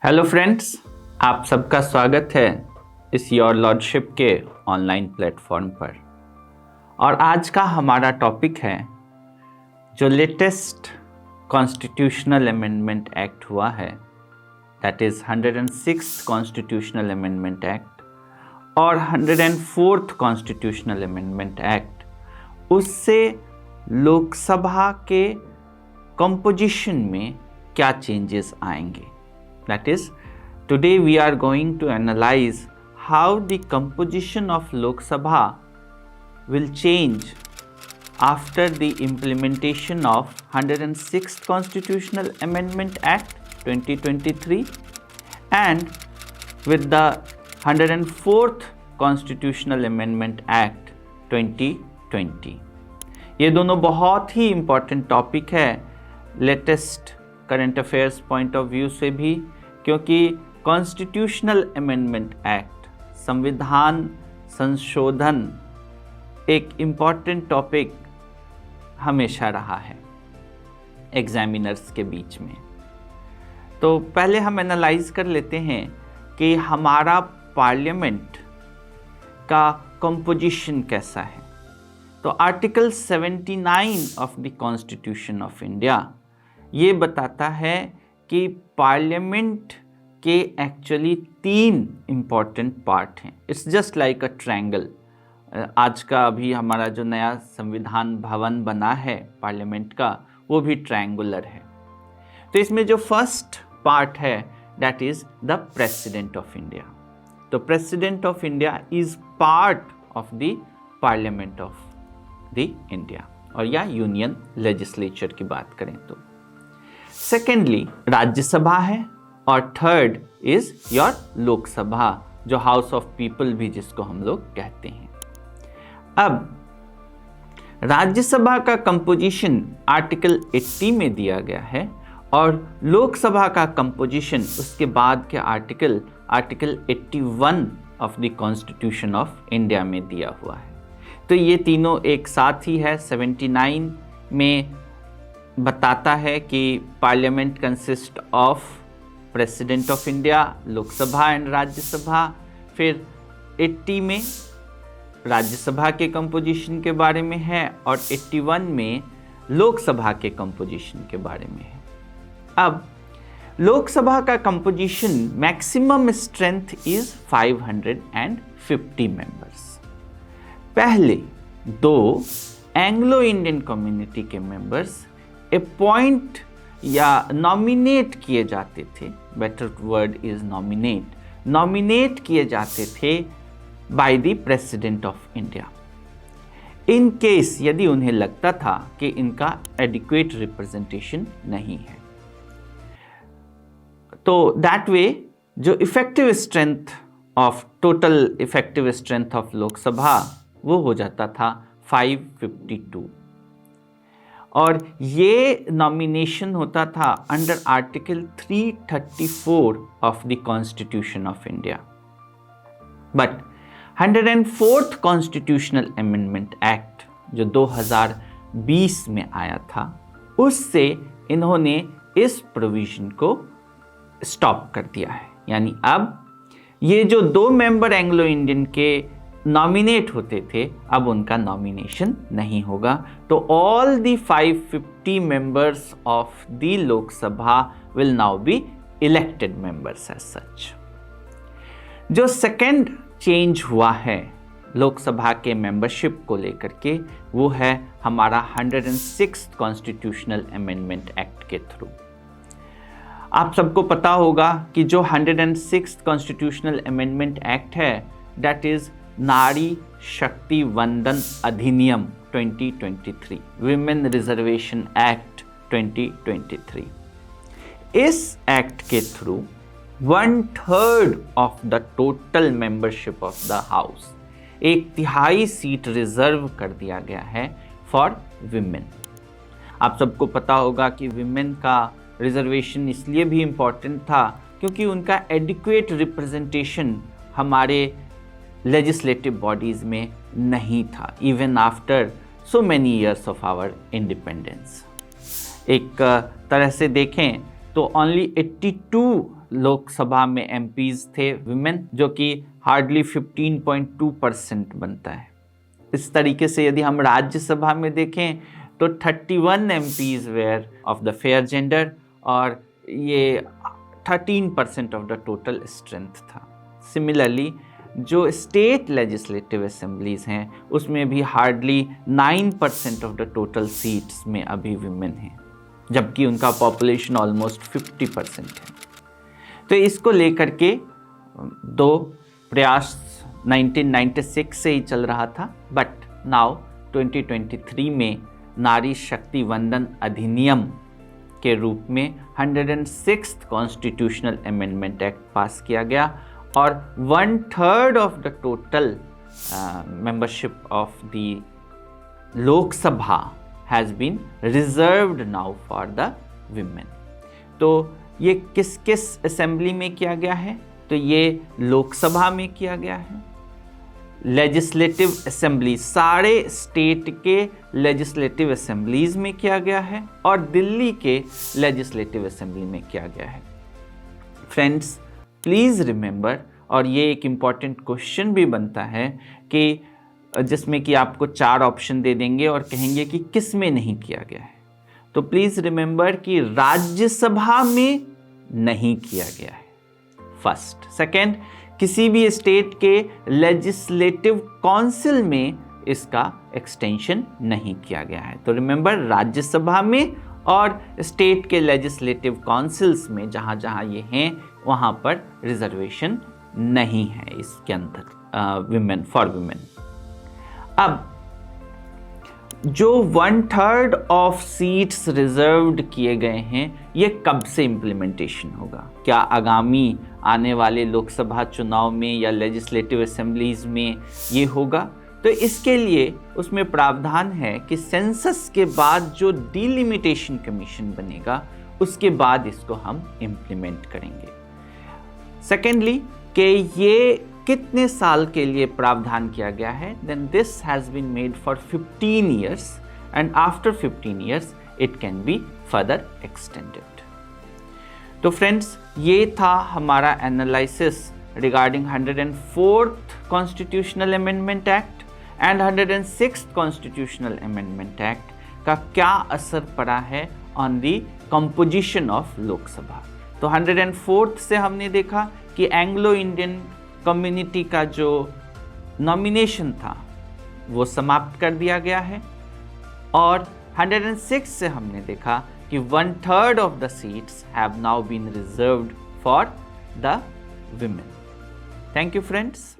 Hello friends, आप सबका स्वागत है इस योर लॉर्डशिप के ऑनलाइन प्लेटफॉर्म पर। और आज का हमारा टॉपिक है जो लेटेस्ट कॉन्स्टिट्यूशनल अमेंडमेंट एक्ट हुआ है, that is 106th constitutional amendment act और 104th कॉन्स्टिट्यूशनल अमेंडमेंट एक्ट, उससे लोकसभा के कंपोजिशन में क्या चेंजेस आएंगे। That is, today we are going to analyze how the composition of Lok Sabha will change after the implementation of 106th Constitutional Amendment Act 2023 and with the 104th Constitutional Amendment Act 2020। ये दोनों बहुत ही important topic है latest current affairs point of view से भी, क्योंकि constitutional amendment act, संविधान संशोधन, एक इम्पॉर्टेंट टॉपिक हमेशा रहा है एग्जामिनर्स के बीच में। तो पहले हम एनालाइज कर लेते हैं कि हमारा पार्लियामेंट का कंपोजिशन कैसा है। तो article 79 of the constitution of India ये बताता है कि पार्लियामेंट के एक्चुअली 3 इम्पॉर्टेंट पार्ट हैं। It's just like a triangle. आज का अभी हमारा जो नया संविधान भवन बना है पार्लियामेंट का, वो भी ट्रायंगुलर है। तो इसमें जो फर्स्ट पार्ट है that is the president of India. तो president of India is part of the parliament of the India, और या यूनियन लेजिस्लेचर की बात करें तो। सेकेंडली राज्यसभा है, और थर्ड इज योर लोकसभा, जो हाउस ऑफ पीपल भी जिसको हम लोग कहते हैं। अब राज्यसभा का कंपोजिशन आर्टिकल 80 में दिया गया है, और लोकसभा का कंपोजिशन उसके बाद के article 81 of the constitution of India में दिया हुआ है। तो ये तीनों एक साथ ही है। 79 में बताता है कि parliament consist of president of India, Lok Sabha and Rajya Sabha. फिर 80 में राज्यसभा के कंपोजिशन के बारे में है, और 81 में लोकसभा के कंपोजिशन के बारे में है। अब लोकसभा का composition maximum strength is 550 members. पहले 2 एंग्लो इंडियन कम्युनिटी के मेंबर्स अपॉइंट या नॉमिनेट किए जाते थे, बेटर वर्ड इज नॉमिनेट किए जाते थे by the president of India, in case यदि उन्हें लगता था कि इनका एडिक्वेट रिप्रेजेंटेशन नहीं है। तो दैट वे जो effective strength of total effective strength of Lok Sabha वो हो जाता था 552, और ये नॉमिनेशन होता था under article 334 of the constitution of India. But 104th constitutional amendment act जो 2020 में आया था, उससे इन्होंने इस प्रोविजन को स्टॉप कर दिया है। यानी अब ये जो 2 मेंबर एंग्लो इंडियन के नॉमिनेट होते थे, अब उनका नॉमिनेशन नहीं होगा। तो all the 550 members of the Lok Sabha will now be elected members as such. जो सेकेंड चेंज हुआ है लोकसभा के मेंबरशिप को लेकर के, वो है हमारा 106th कॉन्स्टिट्यूशनल अमेंडमेंट एक्ट के थ्रू। आप सबको पता होगा कि जो 106th कॉन्स्टिट्यूशनल अमेंडमेंट एक्ट है दैट इज नारी शक्ति वंदन अधिनियम 2023, विमेन रिजर्वेशन एक्ट 2023। इस एक्ट के through 1/3 of the total membership of the house, 1/3 seat reserve कर दिया गया है फॉर विमेन। आप सबको पता होगा कि विमेन का रिजर्वेशन इसलिए भी इम्पॉर्टेंट था क्योंकि उनका एडिक्वेट रिप्रेजेंटेशन हमारे लेजिस्लेटिव बॉडीज़ में नहीं था, even after so many years of our independence. एक तरह से देखें तो ओनली 82 लोकसभा में एमपीज थे विमेन, जो कि हार्डली 15.2% बनता है। इस तरीके से यदि हम राज्यसभा में देखें तो 31 MPs were of the fair gender, और ये 13% ऑफ द टोटल स्ट्रेंथ था। सिमिलरली जो स्टेट लेजिस्लेटिव असेंबलीज हैं उसमें भी hardly 9% of the total seats में अभी विमेन हैं, जबकि उनका पॉपुलेशन ऑलमोस्ट 50% है। तो इसको लेकर के दो प्रयास 1996 से ही चल रहा था, बट नाउ 2023 में नारी शक्ति वंदन अधिनियम के रूप में 106th कॉन्स्टिट्यूशनल अमेंडमेंट एक्ट पास किया गया, और 1/3 of the total membership of the Lok Sabha has been reserved now for the women. तो ये किस किस असेंबली में किया गया है? तो ये लोकसभा में किया गया है, लेजिस्लेटिव असेंबली सारे स्टेट के लेजिस्लेटिव असेंबलीज में किया गया है, और दिल्ली के लेजिस्लेटिव असेंबली में किया गया है। फ्रेंड्स प्लीज़ रिमेंबर, और ये एक इम्पॉर्टेंट क्वेश्चन भी बनता है कि जिसमें कि आपको 4 ऑप्शन दे देंगे और कहेंगे कि किस में नहीं किया गया है। तो प्लीज़ रिमेंबर कि राज्यसभा में नहीं किया गया है, फर्स्ट। सेकेंड, किसी भी स्टेट के लेजिस्लेटिव काउंसिल में इसका एक्सटेंशन नहीं किया गया है। तो रिमेंबर, राज्यसभा में और स्टेट के लेजिस्लेटिव काउंसिल्स में जहाँ जहाँ ये हैं वहाँ पर रिजर्वेशन नहीं है इसके अंदर विमेन फॉर विमेन। अब जो 1/3 ऑफ सीट्स रिजर्व्ड किए गए हैं, ये कब से इम्प्लीमेंटेशन होगा? क्या आगामी आने वाले लोकसभा चुनाव में या लेजिस्लेटिव असेंबलीज में ये होगा? तो इसके लिए उसमें प्रावधान है कि सेंसस के बाद जो डिलिमिटेशन कमीशन बनेगा उसके बाद इसको हम इम्प्लीमेंट करेंगे। सेकेंडली, कि ये कितने साल के लिए प्रावधान किया गया है? Then this has been made for 15 years, and after 15 years it can be further extended. तो फ्रेंड्स, ये था हमारा analysis regarding 104th constitutional amendment act and 106th constitutional amendment act का क्या असर पड़ा है on the composition of Lok Sabha. तो 104th से हमने देखा कि एंग्लो इंडियन कम्युनिटी का जो नॉमिनेशन था वो समाप्त कर दिया गया है, और 106 से हमने देखा कि 1/3 of the seats have now been reserved for the women. Thank you friends.